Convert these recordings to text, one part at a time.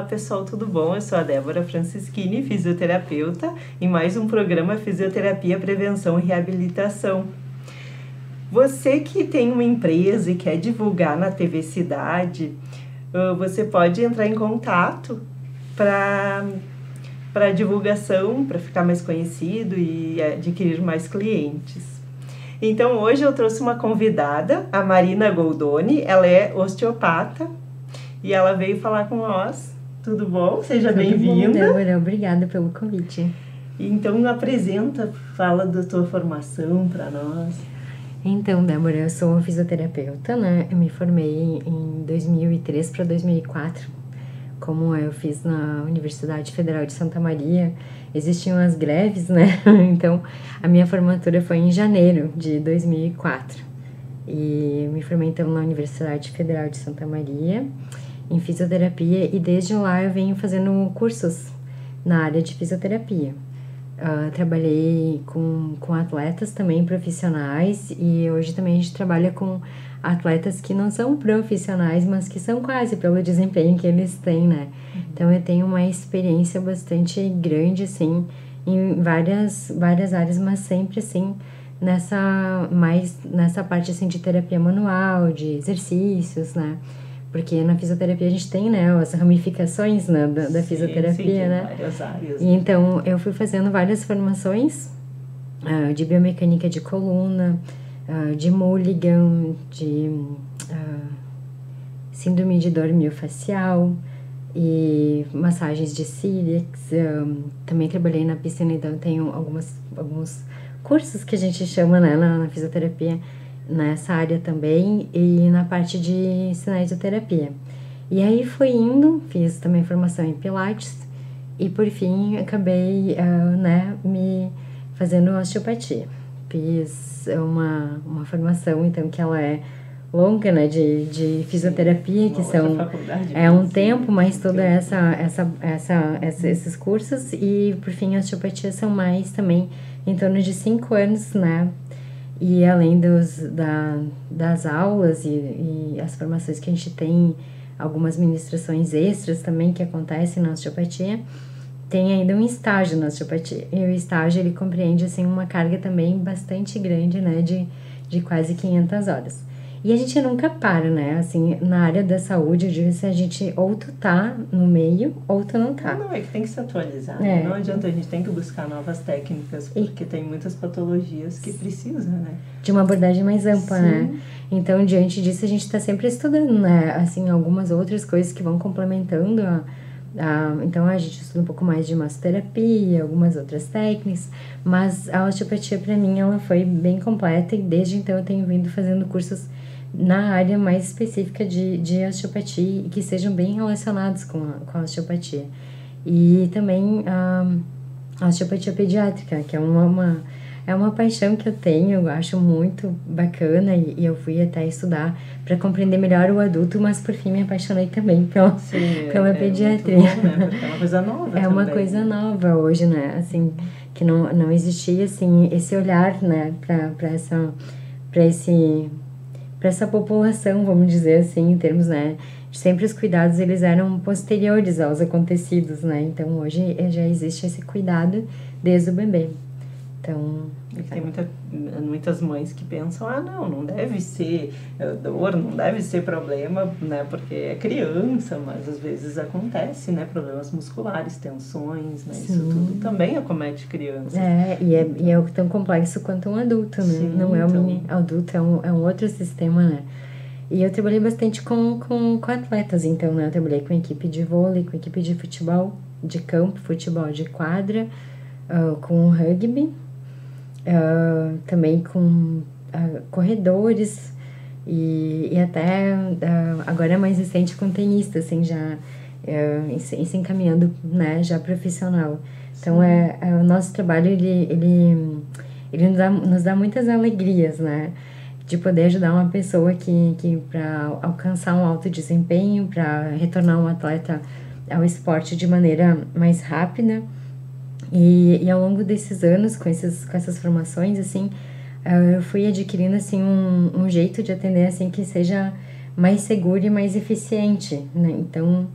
pessoal, tudo bom? Eu sou a Débora Francischini, fisioterapeuta, e mais um programa Fisioterapia, Prevenção e Reabilitação. Você que tem uma empresa e quer divulgar na TV Cidade, você pode entrar em contato para divulgação, para ficar mais conhecido e adquirir mais clientes. Então, hoje eu trouxe uma convidada, a Marina Goldoni, ela é osteopata e ela veio falar com nós. Tudo bom? Seja bem-vinda. Débora, obrigada pelo convite. Então, apresenta, fala da tua formação para nós. Então, Débora, eu sou uma fisioterapeuta, né? Eu me formei em 2003 para 2004. Como eu fiz na Universidade Federal de Santa Maria, existiam as greves, né? Então, a minha formatura foi em janeiro de 2004. E eu me formei, então, na Universidade Federal de Santa Maria, em fisioterapia, e desde lá eu venho fazendo cursos na área de fisioterapia. Trabalhei com atletas também profissionais, e hoje também a gente trabalha com atletas que não são profissionais, mas que são quase pelo desempenho que eles têm, né? Então eu tenho uma experiência bastante grande, assim, em várias áreas, mas sempre, assim, nessa parte, assim, de terapia manual, de exercícios, né? Porque na fisioterapia a gente tem, né, as ramificações, né, da fisioterapia, sim, né? Várias áreas. E então eu fui fazendo várias formações de biomecânica de coluna, de Mulligan, de síndrome de dor miofacial e massagens de cíliacs. Também trabalhei na piscina, então tenho alguns cursos que a gente chama, né, na fisioterapia, nessa área também, e na parte de cinesioterapia. E aí fui indo, fiz também formação em Pilates e por fim acabei me fazendo osteopatia. Fiz uma formação, então, que ela é longa, né, de fisioterapia, que é um tempo, mas toda esses cursos, e por fim a osteopatia são mais também em torno de 5 anos, né? E além das aulas e as formações que a gente tem, algumas ministrações extras também que acontecem na osteopatia, tem ainda um estágio na osteopatia. E o estágio, ele compreende, assim, uma carga também bastante grande, né, de quase 500 horas. E a gente nunca para, né, assim, na área da saúde, eu digo assim, a gente ou tu tá no meio, ou tu não tá. Não, é que tem que se atualizar, Não adianta, a gente tem que buscar novas técnicas, porque tem muitas patologias que precisam, né? De uma abordagem mais ampla, né? Então, diante disso, a gente está sempre estudando, né, assim, algumas outras coisas que vão complementando então a gente estuda um pouco mais de massoterapia, algumas outras técnicas, mas a osteopatia para mim ela foi bem completa, e desde então eu tenho vindo fazendo cursos na área mais específica de osteopatia e que sejam bem relacionados com a osteopatia. E também a osteopatia pediátrica, que é uma paixão que eu tenho, eu acho muito bacana, e eu fui até estudar para compreender melhor o adulto, mas por fim me apaixonei também pela pediatria. Muito bom, né? Porque é uma coisa nova uma coisa nova hoje, né? Assim, que não existia, assim, esse olhar, né, para essa população, vamos dizer assim, em termos, né, sempre os cuidados eles eram posteriores aos acontecidos, né? Então hoje já existe esse cuidado desde o bebê. Então, tem muitas mães que pensam, não deve ser dor, não deve ser problema, né, porque é criança, mas às vezes acontece, né, problemas musculares, tensões, né, isso tudo também acomete crianças. E é tão complexo quanto um adulto, né? Sim, não é um mini adulto, é um outro sistema, né? E eu trabalhei bastante com atletas, então, né, eu trabalhei com equipe de vôlei, com equipe de futebol de campo, futebol de quadra, com rugby, também com corredores e até agora é mais recente com tenista, assim, já se encaminhando, né, já profissional. Então o nosso trabalho ele nos dá muitas alegrias, né, de poder ajudar uma pessoa que para alcançar um alto desempenho, para retornar um atleta ao esporte de maneira mais rápida. E ao longo desses anos, com essas formações, assim, eu fui adquirindo, assim, um jeito de atender, assim, que seja mais seguro e mais eficiente, né? Então,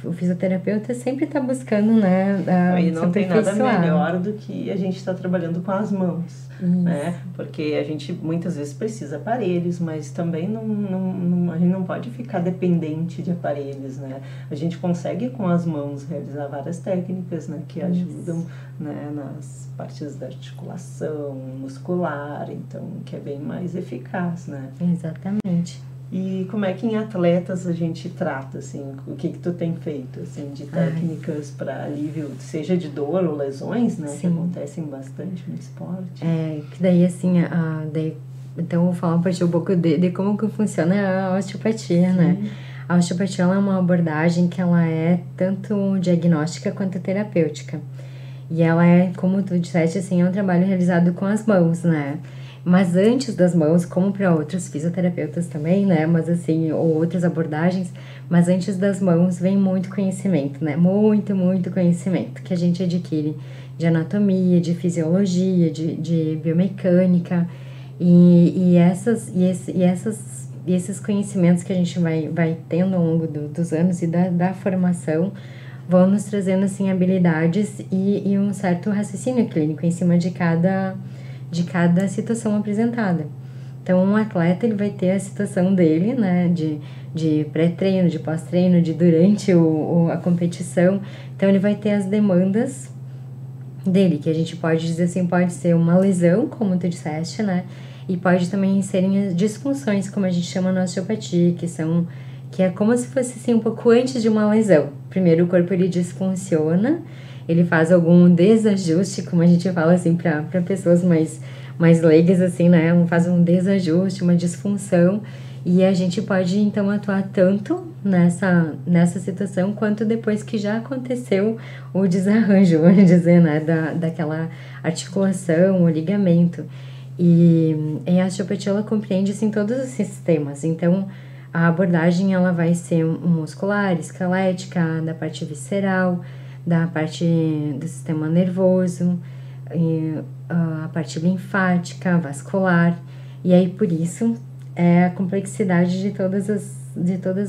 o fisioterapeuta sempre está buscando, né, E não tem nada aperfeiçoar. melhor do que a gente estar trabalhando com as mãos, né? Porque a gente muitas vezes precisa de aparelhos, mas também a gente não pode ficar dependente de aparelhos, né? A gente consegue com as mãos realizar várias técnicas, né, que ajudam, né, nas partes da articulação muscular, então que é bem mais eficaz, né? Exatamente. E como é que em atletas a gente trata, assim, o que tu tem feito, assim, de técnicas para alívio, seja de dor ou lesões, né, que acontecem bastante no esporte? Que daí, assim, então eu vou falar um pouco de como que funciona a osteopatia, né? A osteopatia ela é uma abordagem que ela é tanto diagnóstica quanto terapêutica. E ela é, como tu disseste, assim, é um trabalho realizado com as mãos, né? Mas antes das mãos, como para outros fisioterapeutas também, né? Mas assim, ou outras abordagens, mas antes das mãos vem muito conhecimento, né? Muito, muito conhecimento que a gente adquire de anatomia, de fisiologia, de biomecânica e esses conhecimentos que a gente vai tendo ao longo dos anos e da formação vão nos trazendo, assim, habilidades e um certo raciocínio clínico em cima de cada situação apresentada. Então, um atleta, ele vai ter a situação dele, né, de pré-treino, de pós-treino, de durante a competição. Então, ele vai ter as demandas dele, que a gente pode dizer assim, pode ser uma lesão, como tu disseste, né, e pode também serem as disfunções, como a gente chama na osteopatia, que é como se fosse, assim, um pouco antes de uma lesão. Primeiro, o corpo, ele disfunciona, ele faz algum desajuste, como a gente fala, assim, para pessoas mais leigas, assim, né? Faz um desajuste, uma disfunção, e a gente pode, então, atuar tanto nessa situação, quanto depois que já aconteceu o desarranjo, vamos dizer, né? Daquela articulação, o ligamento. E a osteopatia, ela compreende, assim, todos os sistemas. Então, a abordagem, ela vai ser muscular, esquelética, da parte visceral, da parte do sistema nervoso, a parte linfática, vascular, e aí por isso é a complexidade de todas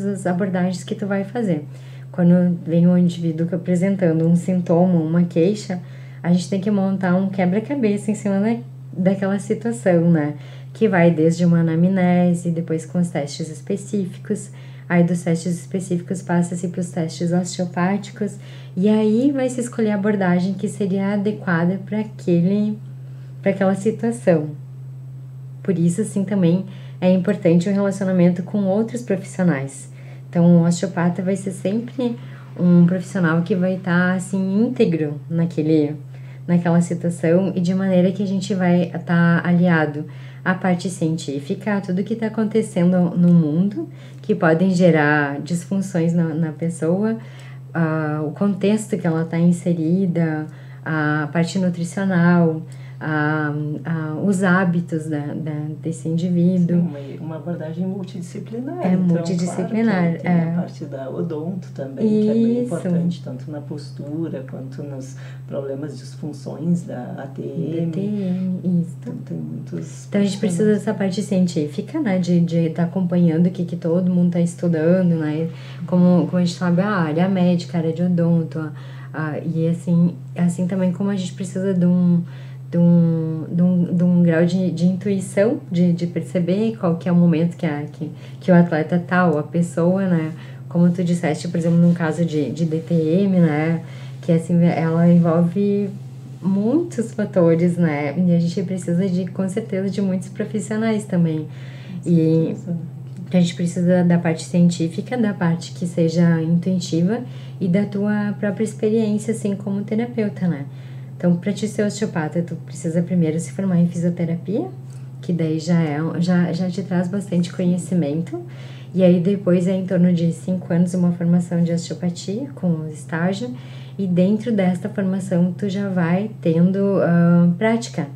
as abordagens que tu vai fazer. Quando vem um indivíduo apresentando um sintoma, uma queixa, a gente tem que montar um quebra-cabeça em cima daquela situação, né? Que vai desde uma anamnese, depois com os testes específicos, aí dos testes específicos passa-se para os testes osteopáticos, e aí vai se escolher a abordagem que seria adequada para aquela situação. Por isso, assim, também é importante o relacionamento com outros profissionais. Então, o osteopata vai ser sempre um profissional que vai estar, assim, íntegro naquela situação, e de maneira que a gente vai estar aliado à parte científica, a tudo que está acontecendo no mundo, que podem gerar disfunções na pessoa, o contexto que ela está inserida, a parte nutricional, os hábitos desse indivíduo. Sim, uma abordagem multidisciplinar. É então, multidisciplinar. Claro que tem a parte da odonto também, que é bem importante, tanto na postura quanto nos problemas, disfunções da ATM. Isso. Então, tem muitos. Então, a gente precisa dessa parte científica, né, de estar acompanhando o que todo mundo está estudando, né, como a gente sabe, a área médica, a área de odonto, e assim também como a gente precisa de um grau de intuição, de perceber qual que é o momento que o atleta tá, ou a pessoa, né? Como tu disseste, por exemplo, num caso de DTM, né? Que, assim, ela envolve muitos fatores, né? E a gente precisa, com certeza, de muitos profissionais também. E a gente precisa da parte científica, da parte que seja intuitiva e da tua própria experiência, assim, como terapeuta, né? Então, para te ser osteopata, tu precisa primeiro se formar em fisioterapia, que daí já te traz bastante conhecimento. E aí depois é em torno de 5 anos uma formação de osteopatia com estágio. E dentro desta formação tu já vai tendo prática.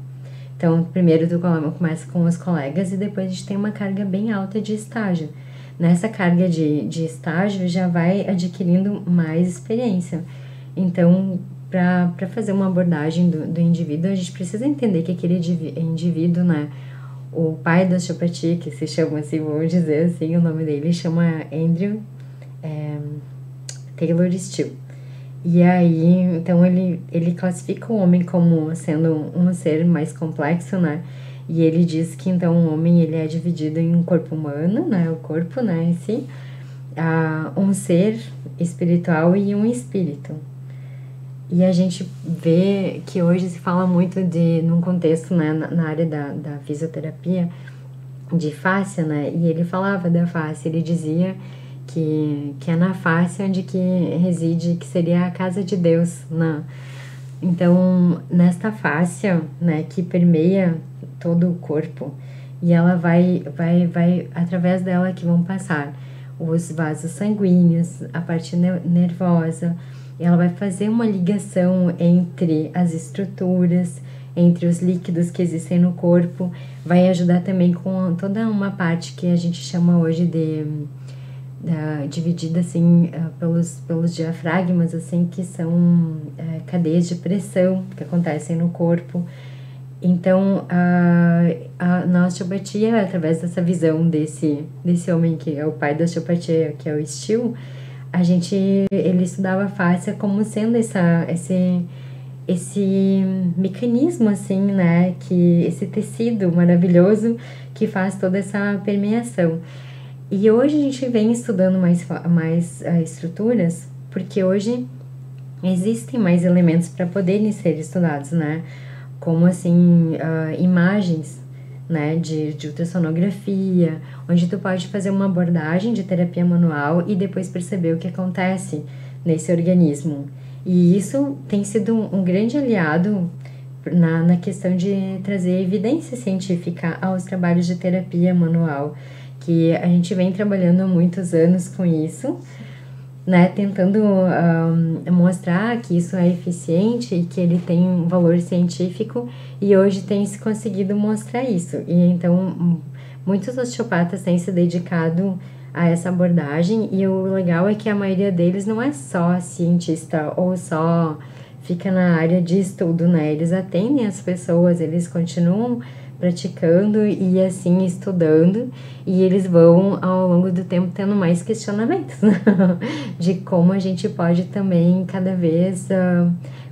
Então, primeiro tu começa com os colegas e depois a gente tem uma carga bem alta de estágio. Nessa carga de estágio já vai adquirindo mais experiência. Então, para fazer uma abordagem do indivíduo, a gente precisa entender que aquele indivíduo, né, o pai da osteopatia, que se chama assim, vamos dizer assim, o nome dele chama Andrew Taylor Steele. E aí, então ele classifica o homem como sendo um ser mais complexo, né? E ele diz que então o homem ele é dividido em um corpo humano, né? O corpo, né, em si, um ser espiritual e um espírito. E a gente vê que hoje se fala muito num contexto, né, na área da fisioterapia, de fáscia, né? E ele falava da fáscia, ele dizia que é na face onde que reside, que seria a casa de Deus, né? Então, nesta fáscia, né, que permeia todo o corpo, e ela vai, através dela que vão passar os vasos sanguíneos, a parte nervosa, e ela vai fazer uma ligação entre as estruturas, entre os líquidos que existem no corpo, vai ajudar também com toda uma parte que a gente chama hoje dividida assim pelos diafragmas, assim, que são cadeias de pressão que acontecem no corpo. Então na osteopatia, através dessa visão desse homem que é o pai da osteopatia, que é o Steele, ele estudava a fáscia como sendo esse mecanismo, assim, né, esse tecido maravilhoso que faz toda essa permeação. E hoje a gente vem estudando mais estruturas, porque hoje existem mais elementos para poderem ser estudados, né, como, assim, imagens, né, de ultrassonografia, onde tu pode fazer uma abordagem de terapia manual e depois perceber o que acontece nesse organismo. E isso tem sido um grande aliado na questão de trazer evidência científica aos trabalhos de terapia manual, que a gente vem trabalhando há muitos anos com isso, né, tentando mostrar que isso é eficiente e que ele tem um valor científico, e hoje tem se conseguido mostrar isso. E então muitos osteopatas têm se dedicado a essa abordagem, e o legal é que a maioria deles não é só cientista ou só fica na área de estudo, né? Eles atendem as pessoas, eles continuam praticando e assim estudando, e eles vão ao longo do tempo tendo mais questionamentos de como a gente pode também cada vez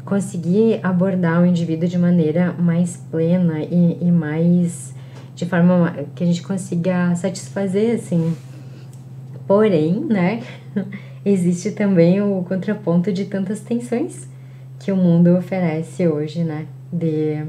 conseguir abordar o indivíduo de maneira mais plena e mais de forma que a gente consiga satisfazer, assim. Porém, né, existe também o contraponto de tantas tensões que o mundo oferece hoje, né, de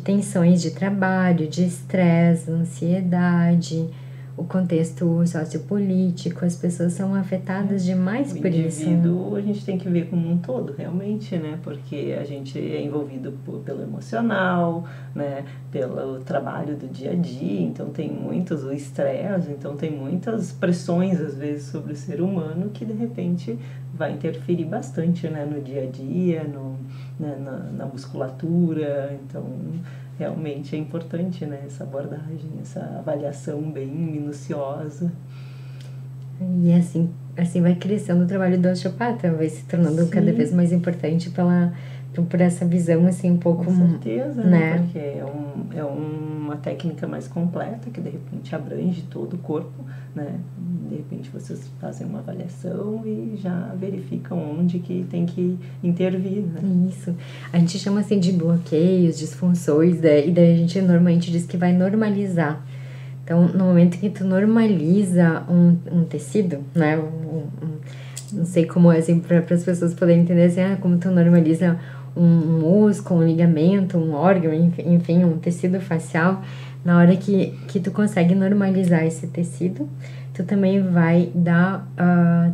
tensões de trabalho, de estresse, ansiedade, o contexto sociopolítico, as pessoas são afetadas demais por isso. O indivíduo a gente tem que ver como um todo, realmente, né? Porque a gente é envolvido pelo emocional, né? Pelo trabalho do dia a dia, então tem o estresse, então tem muitas pressões, às vezes, sobre o ser humano que, de repente, vai interferir bastante, né? No dia a dia, na musculatura, então realmente é importante, né, essa abordagem, essa avaliação bem minuciosa. E assim vai crescendo o trabalho do osteopata, vai se tornando cada vez mais importante por essa visão, assim, um pouco... Com certeza, né? Porque é uma técnica mais completa, que de repente abrange todo o corpo, né? De repente vocês fazem uma avaliação e já verificam onde que tem que intervir, né? Isso. A gente chama, assim, de bloqueios, disfunções, e daí a gente normalmente diz que vai normalizar. Então, no momento que tu normaliza um tecido, né? Não sei como é, assim, para as pessoas poderem entender, assim, como tu normaliza um músculo, um ligamento, um órgão, enfim, um tecido facial. Na hora que tu consegue normalizar esse tecido, tu também vai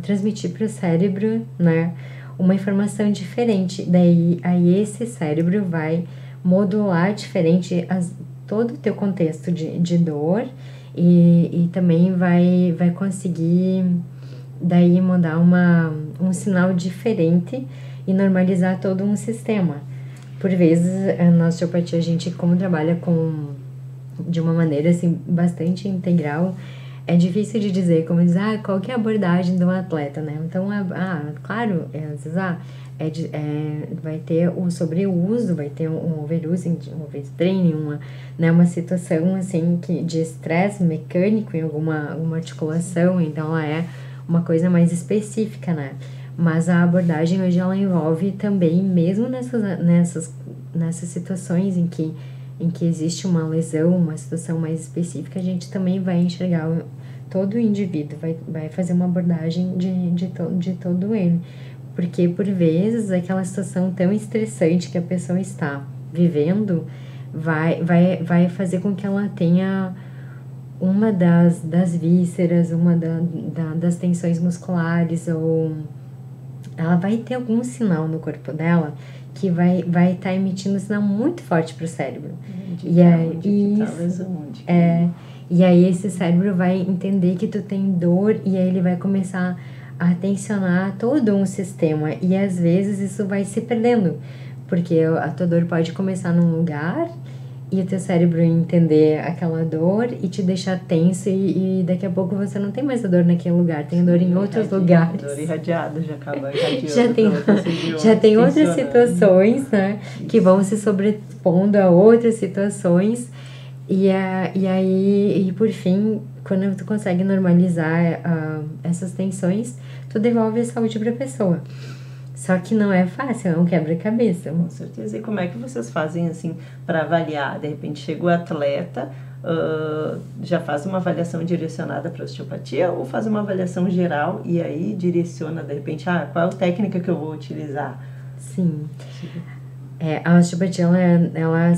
transmitir para o cérebro, né, uma informação diferente. Daí, aí esse cérebro vai modular diferente todo o teu contexto de dor, e também vai conseguir daí mandar um sinal diferente e normalizar todo um sistema. Por vezes, na osteopatia, a gente, como trabalha de uma maneira assim, bastante integral, é difícil de dizer, como dizer, qual que é a abordagem de um atleta, né? Então, claro, às vezes, vai ter o sobreuso, vai ter um overusing, um overtraining, uma situação, assim, de estresse mecânico em alguma articulação, então ela é uma coisa mais específica, né? Mas a abordagem hoje ela envolve também, mesmo nessas situações em que existe uma lesão, uma situação mais específica, a gente também vai enxergar todo o indivíduo, vai fazer uma abordagem de todo ele. Porque, por vezes, aquela situação tão estressante que a pessoa está vivendo vai fazer com que ela tenha uma das vísceras, uma das tensões musculares, ou ela vai ter algum sinal no corpo dela que vai estar emitindo um sinal muito forte para o cérebro. E aí esse cérebro vai entender que tu tem dor e aí ele vai começar a tensionar todo um sistema. E às vezes isso vai se perdendo, porque a tua dor pode começar num lugar e o teu cérebro entender aquela dor e te deixar tenso e daqui a pouco você não tem mais a dor naquele lugar, tem dor em outros lugares. Dor irradiada, já acaba irradiando. Já tem outras situações, né, que vão se sobrepondo a outras situações e aí, por fim, quando tu consegue normalizar essas tensões, tu devolve a saúde para a pessoa. Só que não é fácil, é um quebra-cabeça. Com certeza. E como é que vocês fazem, assim, para avaliar? De repente, chega o atleta, já faz uma avaliação direcionada para osteopatia ou faz uma avaliação geral e aí direciona, de repente, qual é a técnica que eu vou utilizar? Sim. A osteopatia, ela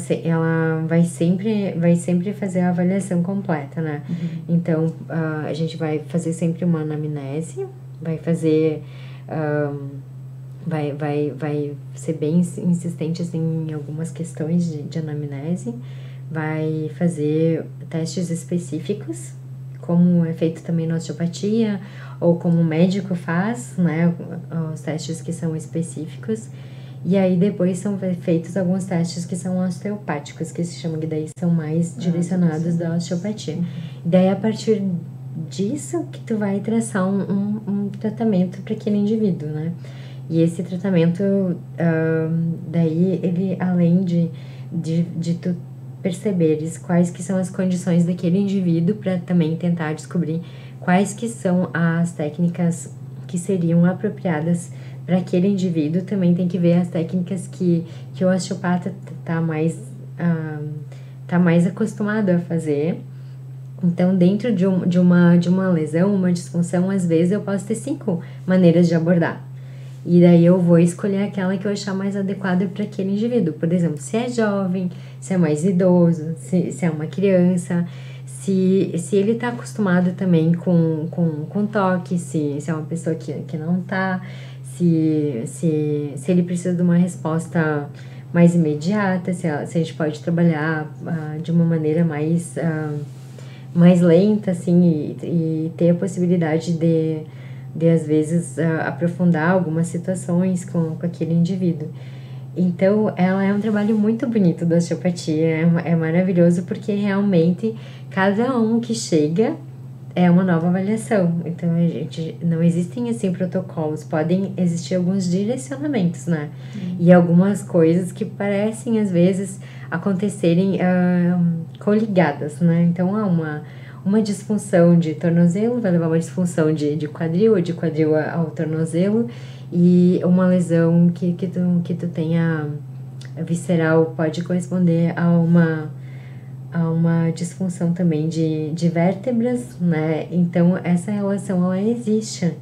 vai sempre fazer a avaliação completa, né? Uhum. Então, a gente vai fazer sempre uma anamnese, vai fazer... Vai ser bem insistente assim, em algumas questões de anamnese, vai fazer testes específicos, como é feito também na osteopatia, ou como o médico faz, né, os testes que são específicos, e aí depois são feitos alguns testes que são osteopáticos, que se chamam, que daí são mais direcionados da osteopatia. E daí, a partir disso, que tu vai traçar um tratamento para aquele indivíduo, né? E esse tratamento, daí, ele, além de tu perceberes quais que são as condições daquele indivíduo, para também tentar descobrir quais que são as técnicas que seriam apropriadas para aquele indivíduo, também tem que ver as técnicas que o osteopata tá mais acostumado a fazer. Então, dentro de uma lesão, uma disfunção, às vezes eu posso ter 5 maneiras de abordar. E daí eu vou escolher aquela que eu achar mais adequada para aquele indivíduo. Por exemplo, se é jovem, se é mais idoso, se é uma criança, se ele está acostumado também com toque, se é uma pessoa que não está, se ele precisa de uma resposta mais imediata, se a gente pode trabalhar de uma maneira mais lenta, assim, e ter a possibilidade de às vezes aprofundar algumas situações com aquele indivíduo. Então, ela é um trabalho muito bonito da osteopatia, é maravilhoso porque realmente cada um que chega é uma nova avaliação. Então, não existem assim protocolos, podem existir alguns direcionamentos, né? E algumas coisas que parecem às vezes acontecerem coligadas, né? Então, uma disfunção de tornozelo vai levar uma disfunção de quadril, ou de quadril ao tornozelo, e uma lesão que tu tenha visceral pode corresponder a uma disfunção também de vértebras, né? Então, essa relação, ela existe.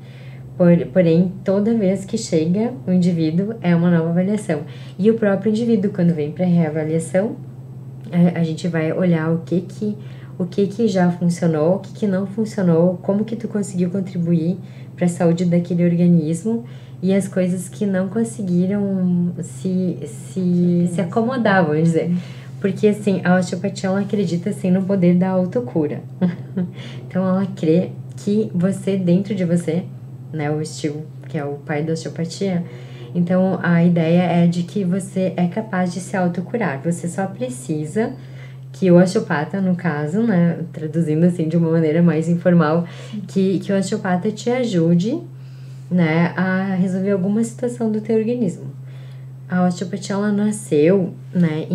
Porém, toda vez que chega o indivíduo, é uma nova avaliação. E o próprio indivíduo, quando vem para reavaliação, a gente vai olhar o que já funcionou, o que não funcionou, como que tu conseguiu contribuir para a saúde daquele organismo e as coisas que não conseguiram se acomodar, vamos dizer. Porque, assim, a osteopatia, ela acredita, assim, no poder da autocura. Então, ela crê que você, dentro de você, né, o Still, que é o pai da osteopatia, então, a ideia é de que você é capaz de se autocurar. Você só precisa que o osteopata, no caso, né, traduzindo assim de uma maneira mais informal, que o osteopata te ajude, né, a resolver alguma situação do teu organismo. A osteopatia, ela nasceu, né,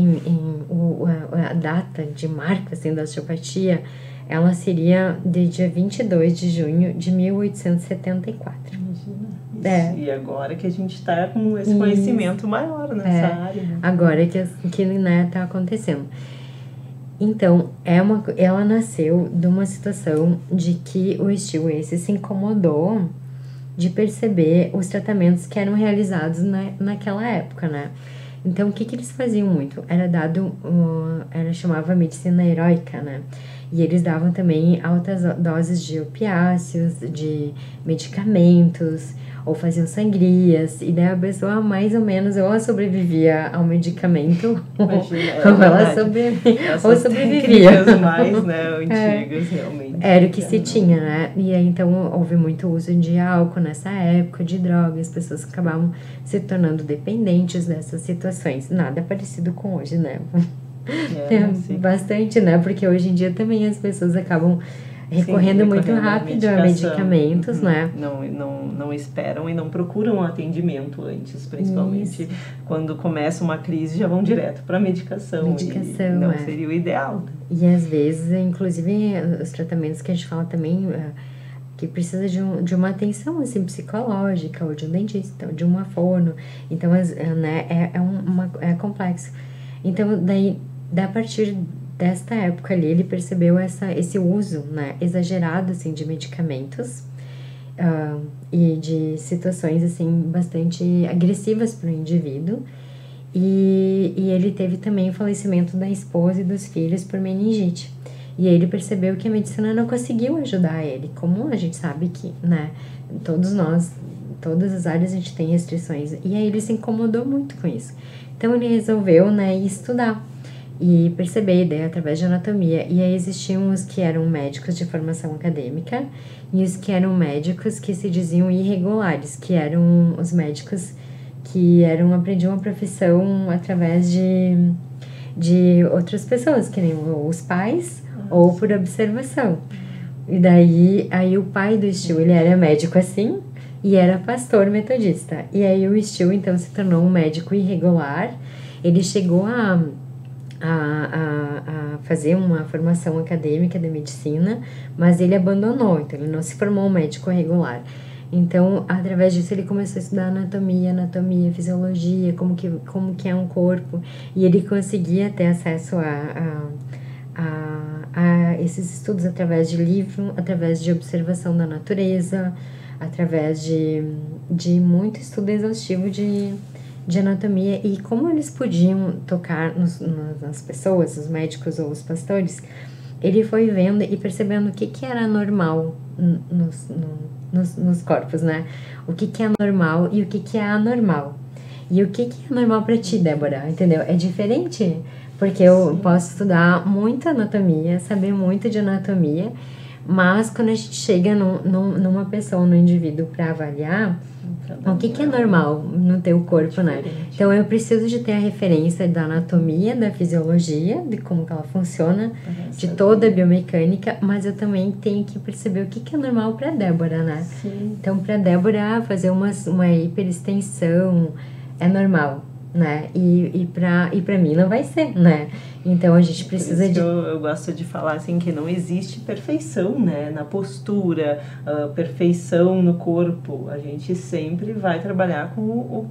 a data de marco, assim, da osteopatia ela seria de dia 22 de junho de 1874. Imagina. E agora que a gente está com esse conhecimento maior nessa área. Né? Agora que né, tá acontecendo. Então, ela nasceu de uma situação de que o Steel Ace se incomodou de perceber os tratamentos que eram realizados naquela época, né? Então, o que eles faziam muito? Era chamava medicina heróica, né? E eles davam também altas doses de opiáceos, de medicamentos, ou faziam sangrias, e daí a pessoa mais ou menos ou ela sobrevivia ao medicamento, ou sobrevivia. Mais, né, antigas, realmente. Era o que se tinha, né? E aí, então, houve muito uso de álcool nessa época, de drogas, pessoas acabavam se tornando dependentes dessas situações. Nada parecido com hoje, né? Bastante, né? Porque hoje em dia também as pessoas acabam recorrendo muito rápido a medicamentos, né? Não esperam e não procuram atendimento antes, principalmente quando começa uma crise, já vão direto para medicação. E não seria o ideal. E às vezes, inclusive, os tratamentos que a gente fala também, que precisa de uma atenção assim, psicológica, ou de um dentista, ou de uma fono. Então, né, é complexo. Então, daí, a partir desta época ali, ele percebeu esse uso, né, exagerado, assim, de medicamentos e de situações, assim, bastante agressivas para o indivíduo. E ele teve também o falecimento da esposa e dos filhos por meningite. E aí ele percebeu que a medicina não conseguiu ajudar ele, como a gente sabe que, né, todas as áreas a gente tem restrições. E aí ele se incomodou muito com isso. Então ele resolveu, né, estudar e perceber a ideia através de anatomia. E aí existiam os que eram médicos de formação acadêmica e os que eram médicos que se diziam irregulares, que eram os médicos que aprendiam a profissão através de outras pessoas, que nem os pais, ou por observação. E daí, o pai do Steel, ele era médico assim, e era pastor metodista. E aí o Steel, então, se tornou um médico irregular. Ele chegou a fazer uma formação acadêmica de medicina, mas ele abandonou, então ele não se formou um médico regular. Então, através disso, ele começou a estudar anatomia, fisiologia, como que é um corpo, e ele conseguia ter acesso a esses estudos através de livro, através de observação da natureza, através de muito estudo exaustivo de anatomia, e como eles podiam tocar nas pessoas, os médicos ou os pastores, ele foi vendo e percebendo o que era normal nos corpos, né? O que é normal e o que é anormal. E o que é normal pra ti, Débora? Entendeu? É diferente, porque eu posso estudar muito anatomia, saber muito de anatomia, mas quando a gente chega numa pessoa, num indivíduo para avaliar, o que é normal no teu corpo, né? Então, eu preciso de ter a referência da anatomia, da fisiologia, de como que ela funciona, de toda a biomecânica, mas eu também tenho que perceber o que é normal para Débora, né? Sim. Então, para Débora, fazer uma hiperextensão é normal, né? E para mim não vai ser, né? Então, a gente precisa de... Eu gosto de falar, assim, que não existe perfeição, né? Na postura, perfeição no corpo. A gente sempre vai trabalhar com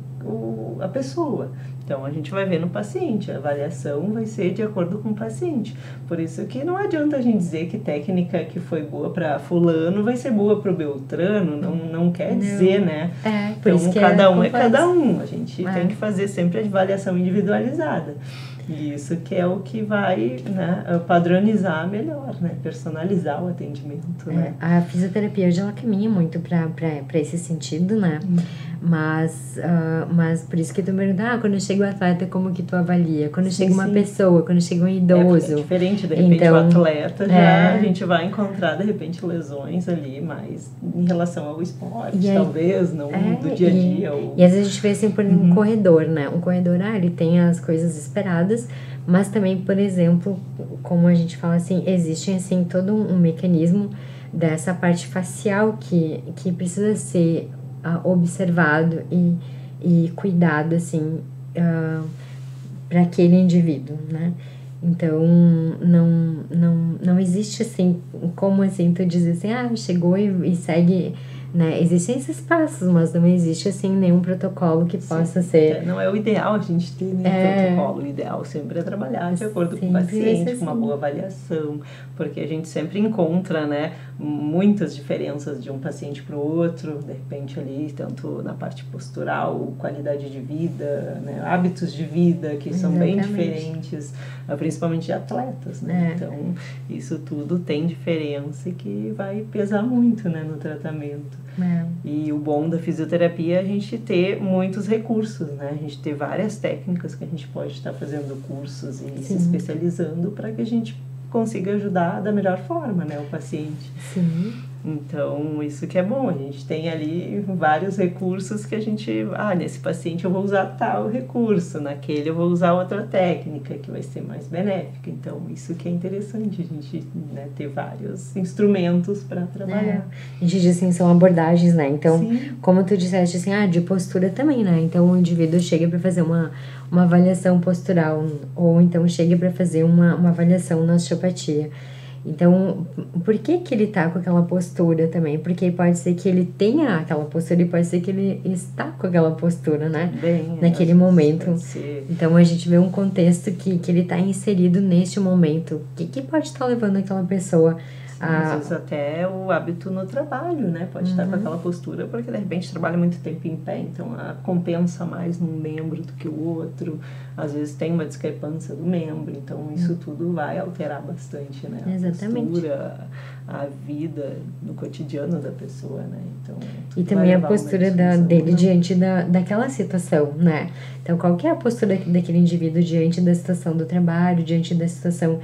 a pessoa. Então, a gente vai ver no paciente. A avaliação vai ser de acordo com o paciente. Por isso que não adianta a gente dizer que técnica que foi boa para fulano vai ser boa para o beltrano. Não quer dizer, né? Por então, isso que cada um é cada um. A gente tem que fazer sempre a avaliação individualizada. E isso que é o que vai, né, padronizar melhor, né, personalizar o atendimento, né? A fisioterapia hoje ela caminha muito para esse sentido, né? Mas por isso que tu pergunta, quando chega o atleta, como que tu avalia? Quando chega uma pessoa, quando chega um idoso. É diferente, de repente então, o atleta a gente vai encontrar, de repente, lesões ali, mas em relação ao esporte, talvez, não do dia a dia. E às vezes a gente vê assim por um corredor, né? Um corredor, ele tem as coisas esperadas, mas também, por exemplo, como a gente fala assim, existe assim todo um mecanismo dessa parte facial que precisa ser observado e cuidado assim para aquele indivíduo, né? Então não existe assim como assim tu diz assim, chegou e segue, né? Existem esses passos, mas não existe assim nenhum protocolo que possa ser. Não é o ideal a gente ter nenhum protocolo. O ideal sempre é trabalhar de acordo com o paciente, com uma boa avaliação, porque a gente sempre encontra, né, muitas diferenças de um paciente para o outro, de repente ali, tanto na parte postural, qualidade de vida, né, hábitos de vida que são bem diferentes, principalmente de atletas, né? Então, isso tudo tem diferença e que vai pesar muito, né, no tratamento. E o bom da fisioterapia é a gente ter muitos recursos, né? A gente ter várias técnicas que a gente pode estar fazendo cursos e se especializando para que a gente consiga ajudar da melhor forma, né, o paciente. Sim. Então, isso que é bom, a gente tem ali vários recursos que a gente, nesse paciente eu vou usar tal recurso, naquele eu vou usar outra técnica que vai ser mais benéfica. Então, isso que é interessante, a gente, né, ter vários instrumentos para trabalhar. A gente diz assim, são abordagens, né? Então, como tu disseste assim, de postura também, né? Então, o indivíduo chega para fazer uma avaliação postural, ou então chega para fazer uma avaliação na osteopatia. Então, por que ele tá com aquela postura também? Porque pode ser que ele tenha aquela postura e pode ser que ele está com aquela postura, né? Naquele momento. Então, a gente vê um contexto que ele tá inserido neste momento. O que pode estar levando aquela pessoa às vezes até o hábito no trabalho, né? Pode estar com aquela postura porque de repente trabalha muito tempo em pé, então compensa mais num membro do que o outro. Às vezes tem uma discrepância do membro, então isso tudo vai alterar bastante, né? Exatamente. A postura, a vida no cotidiano da pessoa, né? Então, e também a postura dele diante daquela situação, né? Então, qual que é a postura daquele indivíduo diante da situação do trabalho, diante da situação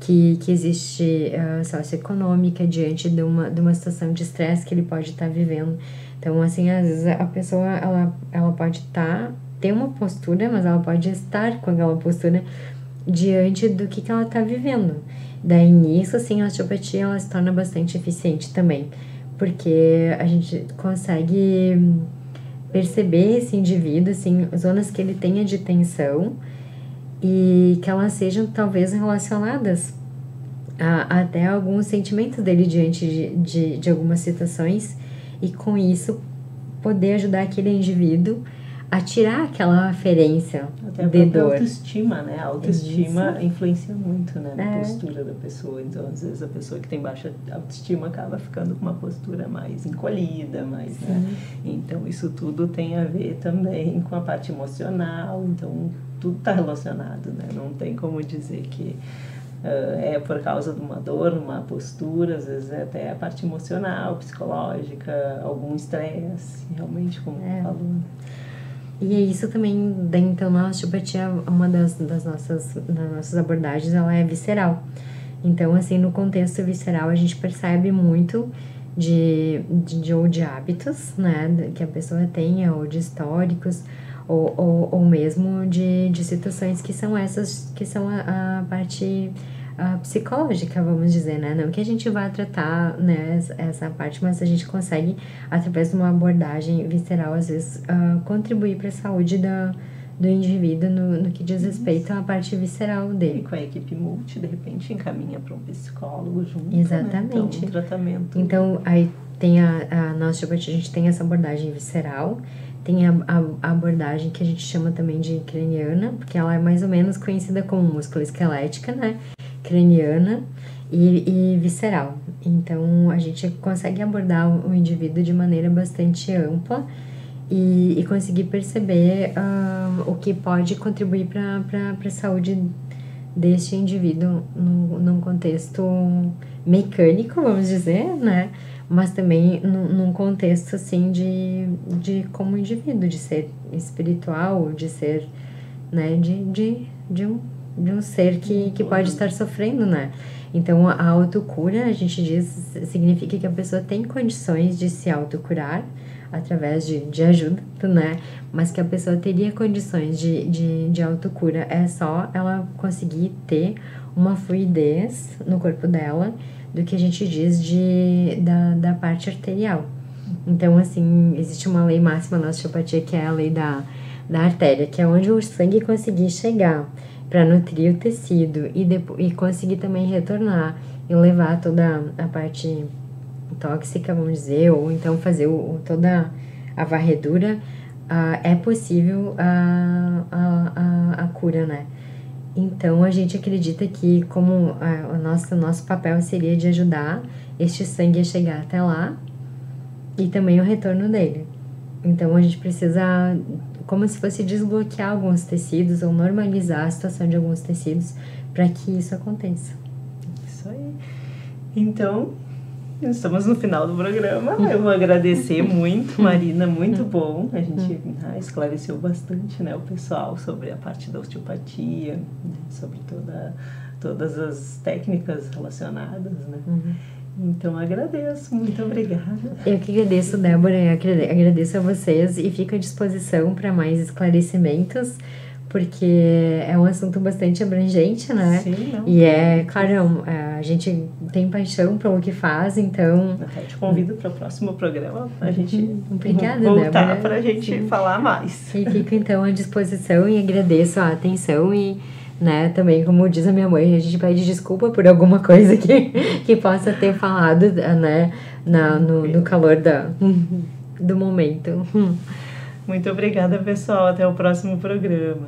que existe socioeconômica, diante de uma situação de estresse que ele pode estar vivendo. Então, assim, às vezes a pessoa, ela pode ter uma postura, mas ela pode estar com aquela postura diante do que ela está vivendo. Daí, nisso, assim, a osteopatia, ela se torna bastante eficiente também, porque a gente consegue perceber esse indivíduo, assim, zonas que ele tenha de tensão, e que elas sejam talvez relacionadas a até alguns sentimentos dele diante de algumas situações, e com isso poder ajudar aquele indivíduo a tirar aquela aferência até de dor. Autoestima, né? A autoestima influencia muito, né, na postura da pessoa. Então, às vezes, a pessoa que tem baixa autoestima acaba ficando com uma postura mais encolhida, mais, né? Então, isso tudo tem a ver também com a parte emocional. Então, tudo está relacionado, né? Não tem como dizer que é por causa de uma dor, uma postura, às vezes é até a parte emocional, psicológica, algum estresse, realmente, como falou. E é isso também, então, na osteopatia, uma das nossas abordagens, ela é visceral. Então, assim, no contexto visceral, a gente percebe muito de hábitos, né, que a pessoa tenha, ou de históricos, ou mesmo de situações que são essas, que são a parte psicológica, vamos dizer, né? Não que a gente vá tratar, né, essa parte, mas a gente consegue, através de uma abordagem visceral, às vezes, contribuir para a saúde do indivíduo no que diz respeito à parte visceral dele. E com a equipe multi, de repente, encaminha para um psicólogo junto, exatamente, né? Então, um tratamento. Então, aí tem na osteopatia, a gente tem essa abordagem visceral, tem a abordagem que a gente chama também de craniana, porque ela é mais ou menos conhecida como musculoesquelética, né? Craniana e visceral. Então, a gente consegue abordar o indivíduo de maneira bastante ampla e conseguir perceber o que pode contribuir para a saúde deste indivíduo num contexto mecânico, vamos dizer, né? Mas também num contexto, assim, de como indivíduo, de ser espiritual, de ser, né, de um ser que pode estar sofrendo, né? Então, a autocura, a gente diz, significa que a pessoa tem condições de se autocurar através de ajuda, né? Mas que a pessoa teria condições de autocura, é só ela conseguir ter uma fluidez no corpo dela, do que a gente diz da parte arterial. Então, assim, existe uma lei máxima na osteopatia, que é a lei da artéria, que é onde o sangue conseguir chegar para nutrir o tecido e conseguir também retornar e levar toda a parte tóxica, vamos dizer, ou então fazer toda a varredura, é possível a cura, né? Então, a gente acredita que como o nosso papel seria de ajudar este sangue a chegar até lá e também o retorno dele. Então, a gente precisa, como se fosse desbloquear alguns tecidos ou normalizar a situação de alguns tecidos para que isso aconteça. Isso aí. Então, estamos no final do programa. Eu vou agradecer muito, Marina, muito bom. A gente esclareceu bastante, né, o pessoal sobre a parte da osteopatia, né, sobre todas as técnicas relacionadas, né? Então, agradeço. Muito obrigada. Eu que agradeço, Débora. Eu agradeço a vocês e fico à disposição para mais esclarecimentos, porque é um assunto bastante abrangente, né? Sim, não. E claro, a gente tem paixão pelo que faz, então... Até te convido para o próximo programa, a gente Obrigada, voltar para a gente falar mais. E fico, então, à disposição e agradeço a atenção e, né, também, como diz a minha mãe, a gente pede desculpa por alguma coisa que possa ter falado, né, no calor do momento. Muito obrigada, pessoal. Até o próximo programa.